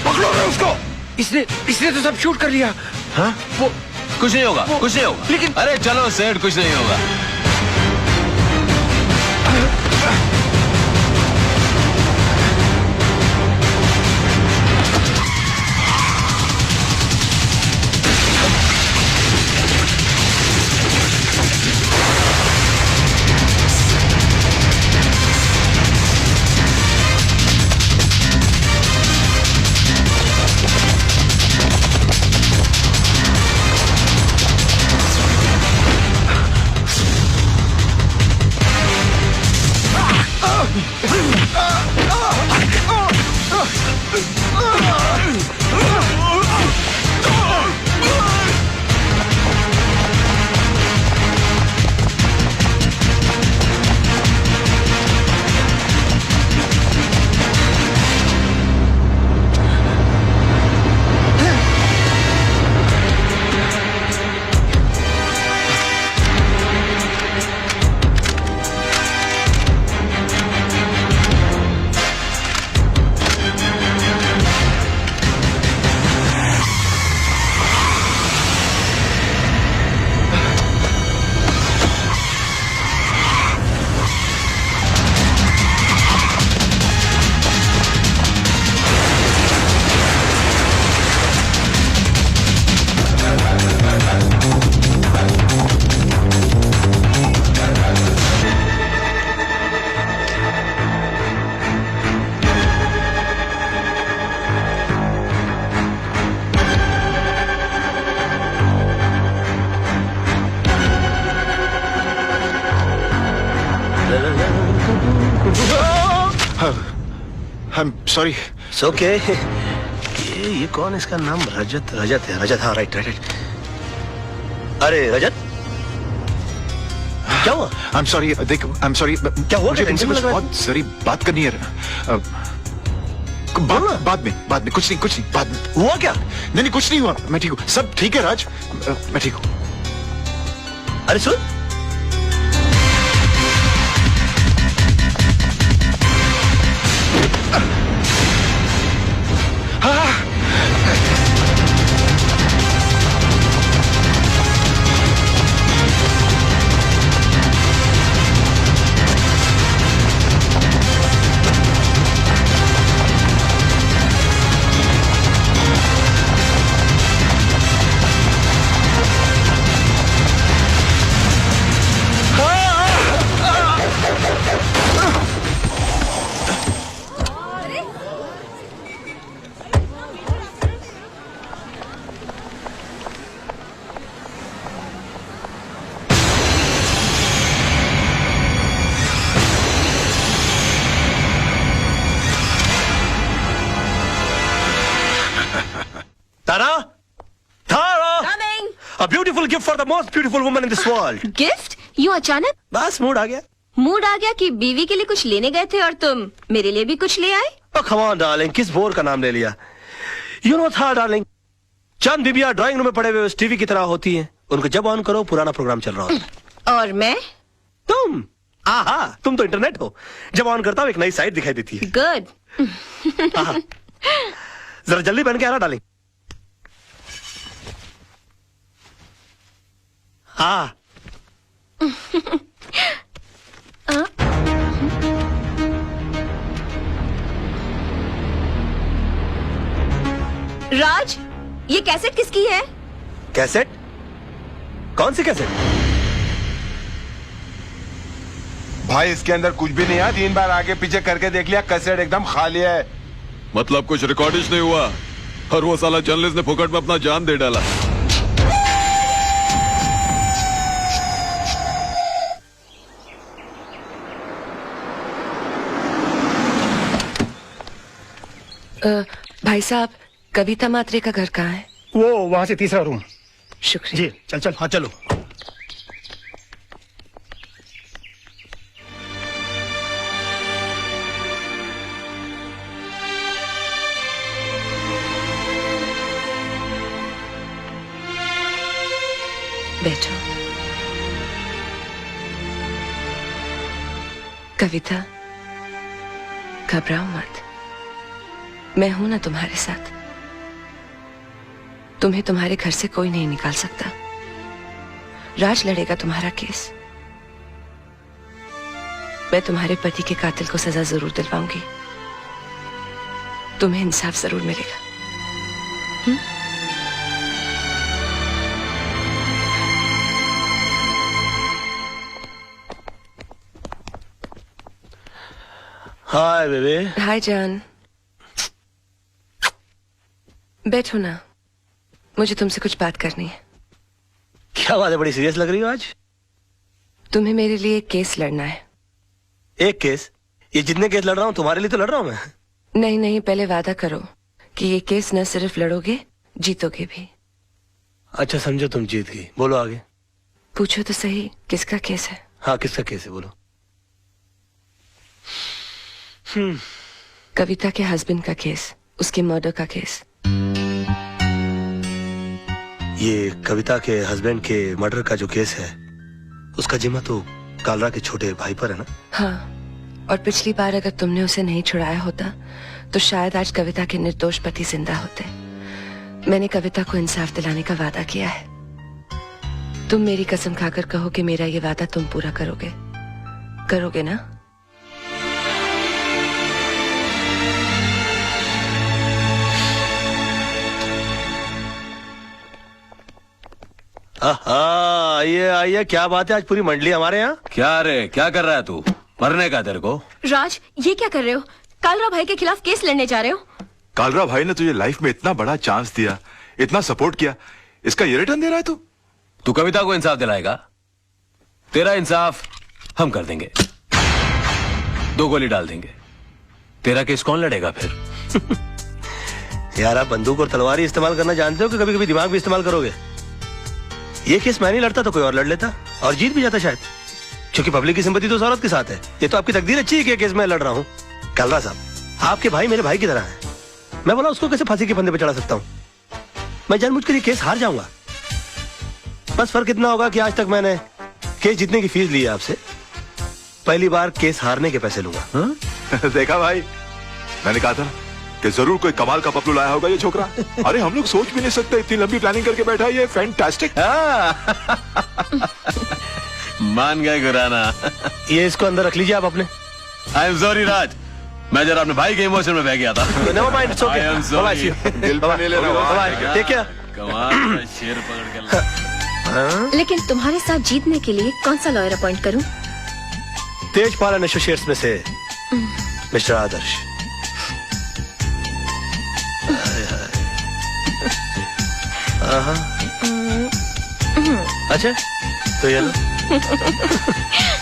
पकड़ो रे उसको। इसने तो सब शूट कर लिया। हाँ? वो कुछ नहीं होगा, कुछ नहीं होगा। लेकिन अरे चलो सेठ, कुछ नहीं होगा। I'm sorry. It's okay. ये कौन है? इसका नाम रजत है। रजत, हाँ राइट। अरे रजत, क्या हुआ? I'm sorry. देख, I'm sorry. क्या हुआ? मुझे तुमसे कुछ बहुत जरूरी बात करनी है। बाद में कुछ नहीं बाद में। हुआ क्या? नहीं कुछ नहीं हुआ, मैं ठीक हूँ, सब ठीक है राज, मैं ठीक हूँ। अरे सुन, A beautiful gift for the most beautiful woman in this world. Gift? यूँ अचानक? बस मूड आ गया। मूड आ गया कि बीवी के लिए कुछ लेने गए थे और तुम मेरे लिए भी कुछ ले आए? Oh, come on, darling, किस बोर का नाम ले लिया? You know था डार्लिंग, चंद बीबियां ड्राइंग रूम में पड़े हुए उस टीवी की तरह होती हैं। उनको जब ऑन करो पुराना प्रोग्राम चल रहा होता। और मैं? तुम? आहा, तुम तो इंटरनेट हो। जब ऑन करता हूँ एक नई साइट दिखाई देती है। गुड। जरा जल्दी बन के आना डार्लिंग। हाँ। राज, ये कैसेट किसकी है? कैसेट? कौन सी कैसेट? भाई इसके अंदर कुछ भी नहीं है, 3 बार आगे पीछे करके देख लिया, कैसेट एकदम खाली है। मतलब कुछ रिकॉर्डिश नहीं हुआ और वो साला जर्नलिस्ट ने फुकट में अपना जान दे डाला। भाई साहब, कविता मात्रे का घर कहाँ है? वो वहां से तीसरा रूम। शुक्रिया जी, चल। हाँ चलो। बैठो। कविता, घबराओ मत, मैं हूं ना तुम्हारे साथ। तुम्हें तुम्हारे घर से कोई नहीं निकाल सकता। राज लड़ेगा तुम्हारा केस। मैं तुम्हारे पति के कातिल को सजा जरूर दिलवाऊंगी। तुम्हें इंसाफ जरूर मिलेगा। Hi baby. हाय जान, बैठो ना, मुझे तुमसे कुछ बात करनी है। क्या बात है, बड़ी सीरियस लग रही हो आज। तुम्हें मेरे लिए एक केस लड़ना है। एक केस? ये जितने केस लड़ रहा हूँ तुम्हारे लिए तो लड़ रहा हूँ मैं। नहीं नहीं, पहले वादा करो कि ये केस न सिर्फ लड़ोगे, जीतोगे भी। अच्छा समझो तुम जीत गई, बोलो आगे। पूछो तो सही, किसका केस है? हाँ किसका केस है, बोलो। कविता के हस्बैंड का केस, उसके मर्डर का केस। ये कविता के हस्बैंड के मर्डर का जो केस है, उसका जिम्मा तो कालरा के छोटे भाई पर है ना? हाँ, और पिछली बार अगर तुमने उसे नहीं छुड़ाया होता तो शायद आज कविता के निर्दोष पति जिंदा होते। मैंने कविता को इंसाफ दिलाने का वादा किया है। तुम मेरी कसम खाकर कहो कि मेरा ये वादा तुम पूरा करोगे। करोगे ना? आइए आइए, क्या बात है, आज पूरी मंडली हमारे यहाँ। क्या रे, क्या कर रहा है तू? मरने का तेरे को? राज, ये क्या कर रहे हो? कालरा भाई के खिलाफ केस लड़ने जा रहे हो? कालरा भाई ने तुझे लाइफ में इतना बड़ा चांस दिया, इतना सपोर्ट किया, इसका ये रिटर्न दे रहा है तू? तू कविता को इंसाफ दिलाएगा? तेरा इंसाफ हम कर देंगे। 2 गोली डाल देंगे। तेरा केस कौन लड़ेगा फिर? यार आप बंदूक और तलवार ही इस्तेमाल करना जानते हो कि कभी कभी दिमाग भी इस्तेमाल करोगे? ये केस मैं नहीं लड़ता तो कोई और लड़ लेता और जीत भी जाता शायद, क्योंकि पब्लिक की सिंपैथी तो उस औरत के साथ है। ये तो आपकी तकदीर अच्छी है कि केस मैं लड़ रहा हूँ। कालरा साहब, आपके भाई मेरे भाई की तरह है। मैं बोला उसको कैसे फांसी के फंदे पे चढ़ा सकता हूँ? मैं जानबूझकर ये केस हार जाऊंगा। बस फर्क इतना होगा कि आज तक मैंने केस जीतने की फीस ली है आपसे, पहली बार केस हारने के पैसे लूंगा। देखा भाई, मैंने कहा था ना कि जरूर कोई कमाल का पपलू लाया होगा ये छोकरा। अरे हम लोग सोच भी नहीं सकते, इतनी लंबी प्लानिंग करके बैठा है ये। फैंटास्टिक। मान गए गुराना। ये इसको अंदर रख लीजिए आप अपने। आई एम सॉरी राज, मैं जरा अपने भाई के इमोशन में बह गया था। Never mind, it's okay. I am sorry. दिल पे नहीं ले रहा। ठीक है। कमाल का शेर पकड़ के लेकिन तुम्हारे साथ जीतने के लिए कौन सा लॉयर अपॉइंट करूं? तेजपाल एसोसिएट्स में से मिस्टर आदर्श। अच्छा तो ये लो।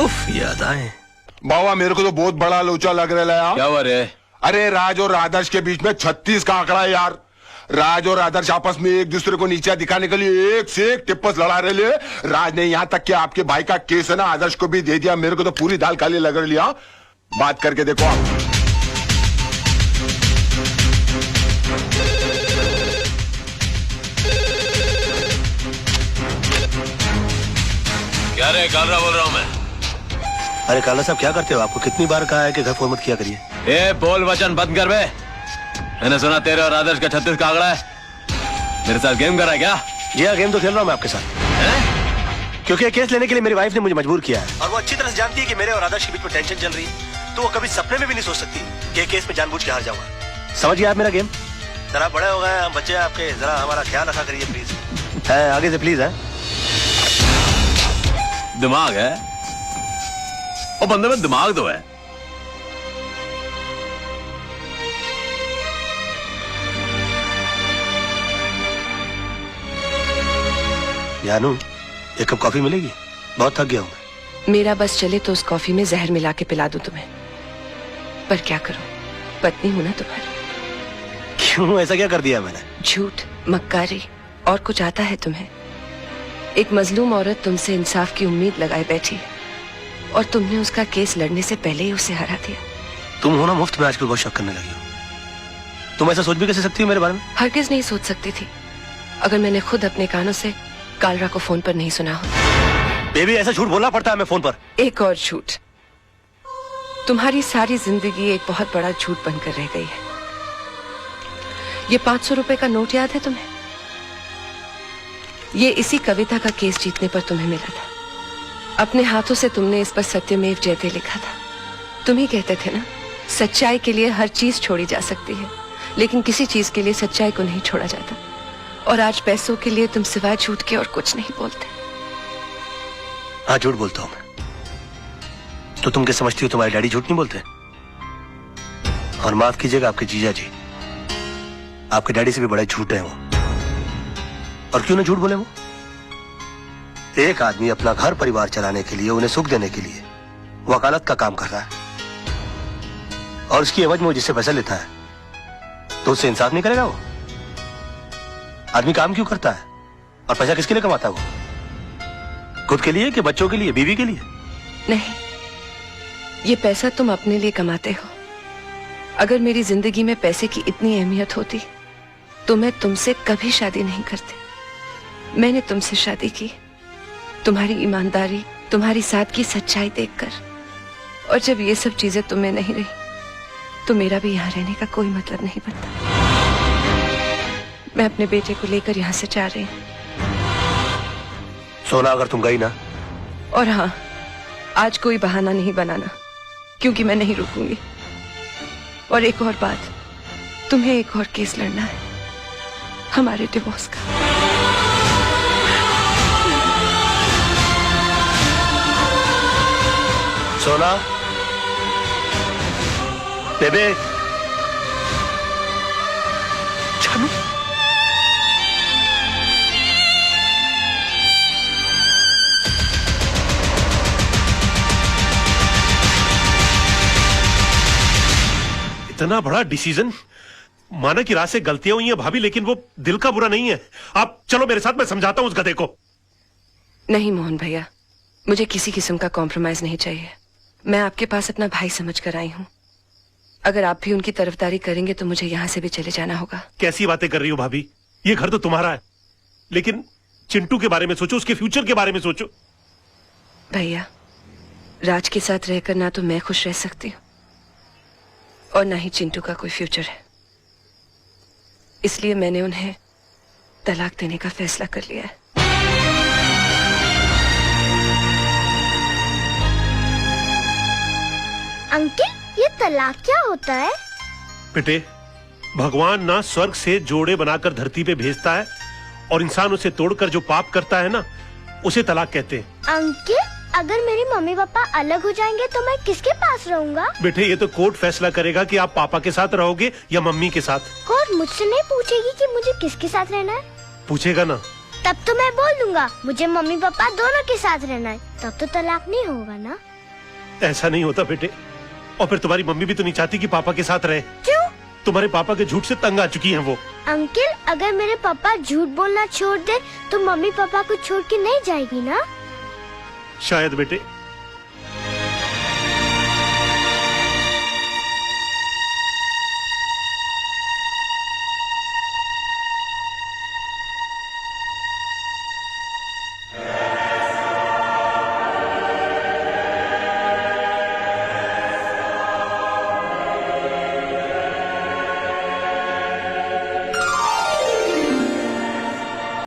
उफ, याद आए। बाबा मेरे को तो बहुत बड़ा लोचा लग रहा है यार। क्या हुआ रे? अरे राज और आदर्श के बीच में 36 का आंकड़ा है यार। राज और आदर्श आपस में एक दूसरे को नीचा दिखाने के लिए एक से एक टिप्पस लड़ा रहे हैं। राज ने यहाँ तक कि आपके भाई का केस है ना आदर्श को भी दे दिया। मेरे को तो पूरी दाल काली लग रही है। बात करके देखो आप। क्या रे, कालरा बोल रहा हूँ मैं। अरे काला साहब क्या करते हो? आपको कितनी बार कहा है कि घर फोन मत किया करिए। ए बोल वचन बंद कर बे। मैंने सुना तेरे और आदर्श का 36 का आंकड़ा है। मेरे साथ गेम कर रहा है क्या? जी हाँ, गेम तो खेल रहा हूँ मैं आपके साथ। क्योंकि केस लेने के लिए मेरी वाइफ ने मुझे मजबूर किया है और वो अच्छी तरह से जानती है कि मेरे और आदर्श के बीच में टेंशन चल रही है, तो वो कभी सपने में भी नहीं सोच सकती कि केस में जानबूझ के हार जाऊंगा। समझ गया आप मेरा गेम? जरा बड़े हो गए हम बच्चे आपके, जरा हमारा ख्याल रखा करिए प्लीज। है आगे से प्लीज है। दिमाग है और बंदे में दिमाग तो है। जानू, एक कप कॉफी मिलेगी? बहुत थक गया हूं मैं। मेरा बस चले तो उस कॉफी में जहर मिला के पिला दूं तुम्हें, पर क्या करूं, पत्नी हूं ना तुम्हारी। क्यों, ऐसा क्या कर दिया मैंने? झूठ, मक्कारी और कुछ आता है तुम्हें? एक मजलूम औरत तुमसे इंसाफ की उम्मीद लगाए बैठी है और तुमने उसका केस लड़ने से पहले ही उसे हरा दिया। तुम हो ना मुफ्त में आजकल बहुत शक करने लगी हो। तुम ऐसा सोच भी कैसे सकती हो मेरे बारे में? हरगिज नहीं सोच सकती थी। अगर मैंने खुद अपने कानों से कालरा को फोन पर नहीं सुना होता। बेबी ऐसा झूठ बोलना पड़ता है हमें फोन पर। एक और झूठ। तुम्हारी सारी जिंदगी एक बहुत बड़ा झूठ बनकर रह गई है। ये 500 रुपए का नोट याद है तुम्हें? ये इसी कविता का केस जीतने पर तुम्हें मिला था। अपने हाथों से तुमने इस पर सत्यमेव जयते लिखा था। तुम ही कहते थे ना, सच्चाई के लिए हर चीज छोड़ी जा सकती है, लेकिन किसी चीज के लिए सच्चाई को नहीं छोड़ा जाता। और आज पैसों के लिए तुम सिवाय झूठ के और कुछ नहीं बोलते। हाँ, झूठ बोलता हूं मैं। तो तुम क्या समझती हो तुम्हारे डैडी झूठ नहीं बोलते? और माफ कीजिएगा आपके जीजा जी, आपके डैडी से भी बड़े झूठ है वो। और क्यों ना झूठ बोले वो? एक आदमी अपना घर परिवार चलाने के लिए, उन्हें सुख देने के लिए वकालत का काम कर रहा है, और उसकी एवज में वो जिससे पैसा लेता है तो उससे इंसाफ नहीं करेगा वो? आदमी काम क्यों करता है और पैसा किसके लिए कमाता है वो? खुद के लिए कि बच्चों के लिए, बीवी के लिए? नहीं, ये पैसा तुम अपने लिए कमाते हो। अगर मेरी जिंदगी में पैसे की इतनी अहमियत होती तो मैं तुमसे कभी शादी नहीं करती। मैंने तुमसे शादी की तुम्हारी ईमानदारी, तुम्हारी सादगी, सच्चाई देखकर। और जब ये सब चीजें तुम्हें नहीं रही तो मेरा भी यहाँ रहने का कोई मतलब नहीं बनता। मैं अपने बेटे को लेकर यहाँ से जा रही हूँ। सोना, अगर तुम गई ना, और हाँ, आज कोई बहाना नहीं बनाना, क्योंकि मैं नहीं रुकूंगी। और एक और बात, तुम्हें एक और केस लड़ना है, हमारे डिवोर्स का। सोना, बेबे, जानू, इतना बड़ा डिसीजन। माना कि रात से गलतियां हुई हैं भाभी, लेकिन वो दिल का बुरा नहीं है। आप चलो मेरे साथ, मैं समझाता हूं उस गधे को। नहीं मोहन भैया, मुझे किसी किस्म का कॉम्प्रोमाइज नहीं चाहिए। मैं आपके पास अपना भाई समझ कर आई हूँ। अगर आप भी उनकी तरफदारी करेंगे तो मुझे यहाँ से भी चले जाना होगा। कैसी बातें कर रही हो भाभी? ये घर तो तुम्हारा है, लेकिन चिंटू के बारे में सोचो, उसके फ्यूचर के बारे में सोचो। भैया, राज के साथ रहकर ना तो मैं खुश रह सकती हूँ और ना ही चिंटू का कोई फ्यूचर है। इसलिए मैंने उन्हें तलाक देने का फैसला कर लिया है। अंकल, ये तलाक क्या होता है? बेटे, भगवान ना स्वर्ग से जोड़े बनाकर धरती पे भेजता है, और इंसान उसे तोड़कर जो पाप करता है ना, उसे तलाक कहते हैं। अंकल, अगर मेरे मम्मी पापा अलग हो जाएंगे तो मैं किसके पास रहूंगा? बेटे, ये तो कोर्ट फैसला करेगा कि आप पापा के साथ रहोगे या मम्मी के साथ। कोर्ट मुझसे नहीं पूछेगी कि मुझे किसके साथ रहना है? पूछेगा ना। तब तो मैं बोल दूंगा मुझे मम्मी पापा दोनों के साथ रहना है। तब तो तलाक नहीं होगा ना? ऐसा नहीं होता बेटे। और फिर तुम्हारी मम्मी भी तो नहीं चाहती कि पापा के साथ रहे। क्यों? तुम्हारे पापा के झूठ से तंग आ चुकी हैं वो। अंकल, अगर मेरे पापा झूठ बोलना छोड़ दे तो मम्मी पापा को छोड़ के नहीं जाएगी ना? शायद बेटे।